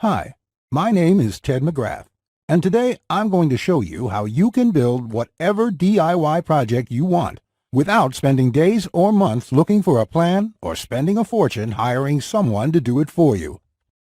Hi, my name is Ted McGrath, and today I'm going to show you how you can build whatever DIY project you want without spending days or months looking for a plan or spending a fortune hiring someone to do it for you.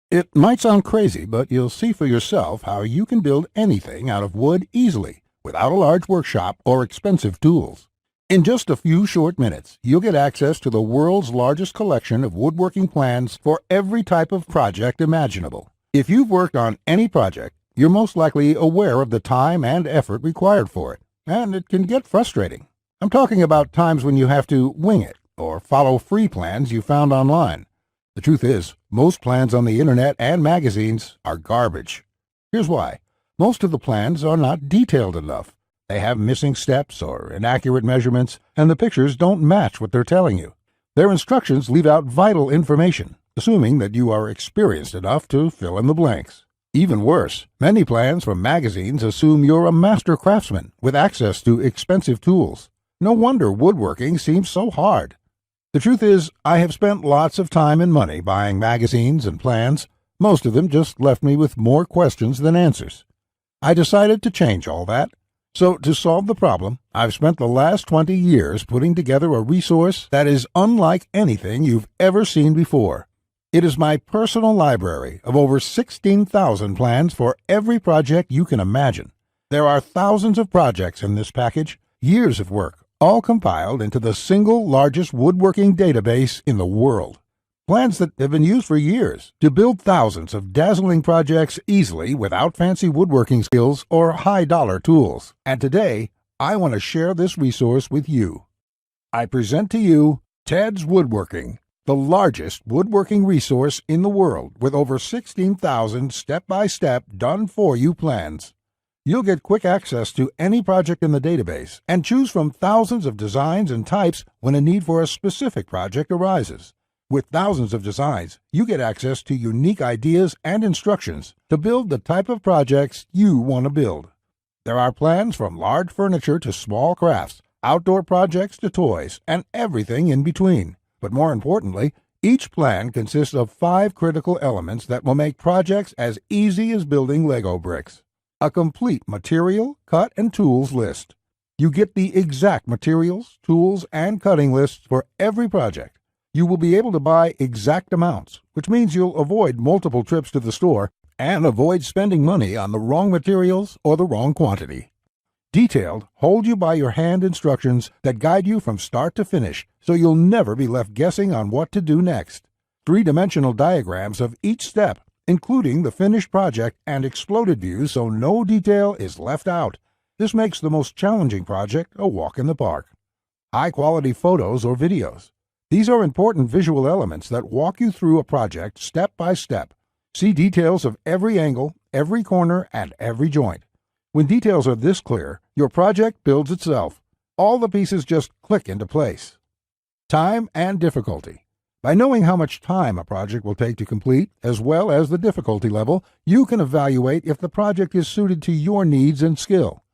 It might sound crazy, but you'll see for yourself how you can build anything out of wood easily without a large workshop or expensive tools. In just a few short minutes, you'll get access to the world's largest collection of woodworking plans for every type of project imaginable. If you've worked on any project, you're most likely aware of the time and effort required for it, and it can get frustrating. I'm talking about times when you have to wing it or follow free plans you found online. The truth is, most plans on the internet and magazines are garbage. Here's why. Most of the plans are not detailed enough. They have missing steps or inaccurate measurements, and the pictures don't match what they're telling you. Their instructions leave out vital information, assuming that you are experienced enough to fill in the blanks. Even worse, many plans from magazines assume you're a master craftsman with access to expensive tools. No wonder woodworking seems so hard. The truth is, I have spent lots of time and money buying magazines and plans. Most of them just left me with more questions than answers. I decided to change all that. So, to solve the problem, I've spent the last 20 years putting together a resource that is unlike anything you've ever seen before. It is my personal library of over 16,000 plans for every project you can imagine. There are thousands of projects in this package, years of work, all compiled into the single largest woodworking database in the world. Plans that have been used for years to build thousands of dazzling projects easily without fancy woodworking skills or high-dollar tools. And today, I want to share this resource with you. I present to you Ted's Woodworking, the largest woodworking resource in the world with over 16,000 step-by-step done-for-you plans. You'll get quick access to any project in the database and choose from thousands of designs and types when a need for a specific project arises. With thousands of designs, you get access to unique ideas and instructions to build the type of projects you want to build. There are plans from large furniture to small crafts, outdoor projects to toys, and everything in between. But more importantly, each plan consists of 5 critical elements that will make projects as easy as building Lego bricks. A complete material, cut, and tools list. You get the exact materials, tools, and cutting lists for every project. You will be able to buy exact amounts, which means you'll avoid multiple trips to the store and avoid spending money on the wrong materials or the wrong quantity. Detailed, hold-you-by-your-hand instructions that guide you from start to finish, so you'll never be left guessing on what to do next. 3-dimensional diagrams of each step, including the finished project and exploded views so no detail is left out. This makes the most challenging project a walk in the park. High-quality photos or videos. These are important visual elements that walk you through a project step by step. See details of every angle, every corner, and every joint. When details are this clear, your project builds itself. All the pieces just click into place. Time and difficulty. By knowing how much time a project will take to complete, as well as the difficulty level, you can evaluate if the project is suited to your needs and skill.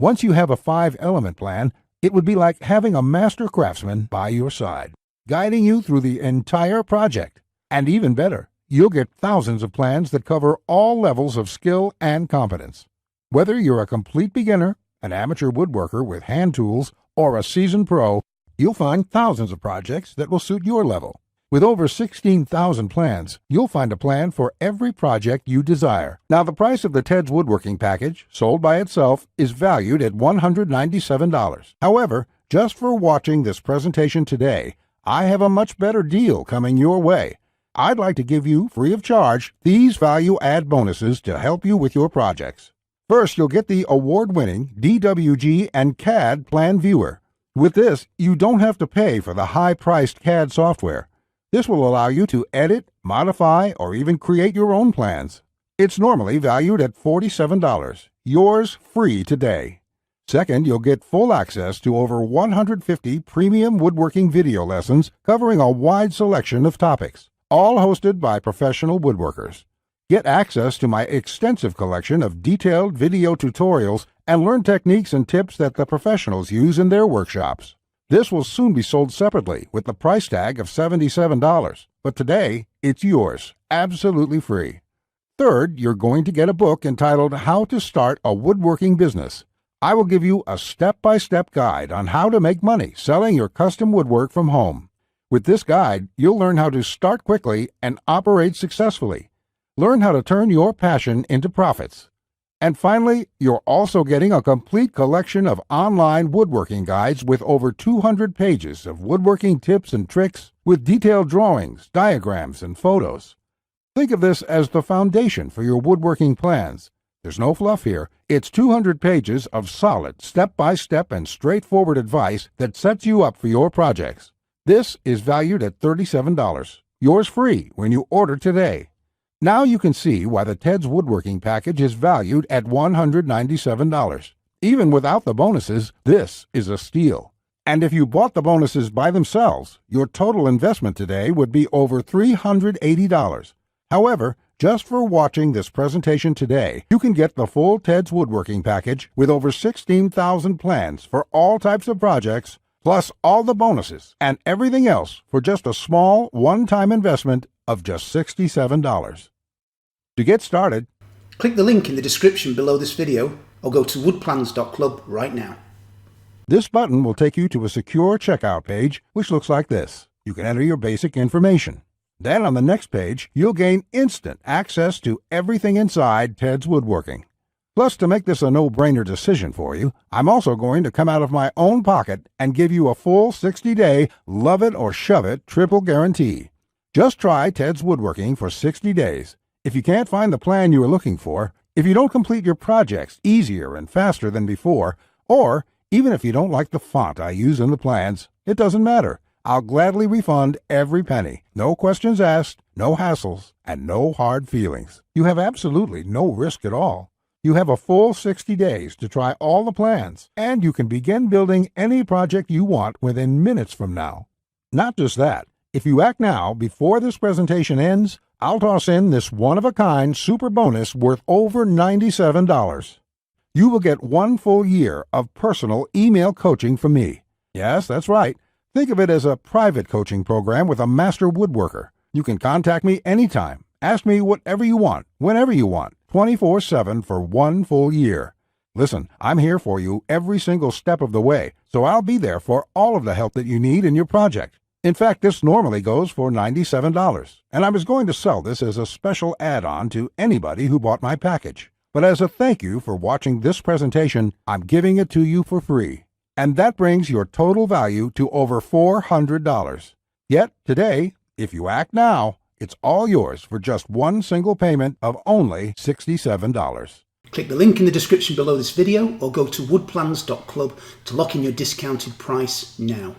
Once you have a 5-element plan, it would be like having a master craftsman by your side, guiding you through the entire project. And even better, you'll get thousands of plans that cover all levels of skill and competence. Whether you're a complete beginner, an amateur woodworker with hand tools, or a seasoned pro, you'll find thousands of projects that will suit your level. With over 16,000 plans, you'll find a plan for every project you desire. Now, the price of the Ted's Woodworking package, sold by itself, is valued at $197. However, just for watching this presentation today, I have a much better deal coming your way. I'd like to give you, free of charge, these value-add bonuses to help you with your projects. First, you'll get the award-winning DWG and CAD Plan Viewer. With this, you don't have to pay for the high-priced CAD software. This will allow you to edit, modify, or even create your own plans. It's normally valued at $47. Yours free today. Second, you'll get full access to over 150 premium woodworking video lessons covering a wide selection of topics, all hosted by professional woodworkers. Get access to my extensive collection of detailed video tutorials and learn techniques and tips that the professionals use in their workshops. This will soon be sold separately with the price tag of $77, but today it's yours, absolutely free. Third, you're going to get a book entitled How to Start a Woodworking Business. I will give you a step-by-step guide on how to make money selling your custom woodwork from home. With this guide, you'll learn how to start quickly and operate successfully. Learn how to turn your passion into profits. And finally, you're also getting a complete collection of online woodworking guides with over 200 pages of woodworking tips and tricks with detailed drawings, diagrams, and photos. Think of this as the foundation for your woodworking plans. There's no fluff here. It's 200 pages of solid, step-by-step and straightforward advice that sets you up for your projects. This is valued at $37. Yours free when you order today. Now you can see why the Ted's Woodworking package is valued at $197. Even without the bonuses, this is a steal. And if you bought the bonuses by themselves, your total investment today would be over $380. However, just for watching this presentation today, you can get the full Ted's Woodworking package with over 16,000 plans for all types of projects, plus all the bonuses and everything else for just a small one-time investment of just $67. To get started, click the link in the description below this video or go to woodplans.club right now. This button will take you to a secure checkout page which looks like this. You can enter your basic information. Then on the next page, you'll gain instant access to everything inside Ted's Woodworking. Plus, to make this a no-brainer decision for you, I'm also going to come out of my own pocket and give you a full 60-day love it or shove it triple guarantee. Just try Ted's Woodworking for 60 days. If you can't find the plan you are looking for, if you don't complete your projects easier and faster than before, or even if you don't like the font I use in the plans, it doesn't matter. I'll gladly refund every penny. No questions asked, no hassles, and no hard feelings. You have absolutely no risk at all. You have a full 60 days to try all the plans, and you can begin building any project you want within minutes from now. Not just that, if you act now before this presentation ends, I'll toss in this one-of-a-kind super bonus worth over $97. You will get 1 full year of personal email coaching from me. Yes, that's right. Think of it as a private coaching program with a master woodworker. You can contact me anytime. Ask me whatever you want, whenever you want, 24/7 for 1 full year. Listen, I'm here for you every single step of the way, so I'll be there for all of the help that you need in your project. In fact, this normally goes for $97, and I was going to sell this as a special add-on to anybody who bought my package. But as a thank you for watching this presentation, I'm giving it to you for free. And that brings your total value to over $400. Yet, today, if you act now, it's all yours for just 1 single payment of only $67. Click the link in the description below this video or go to woodplans.club to lock in your discounted price now.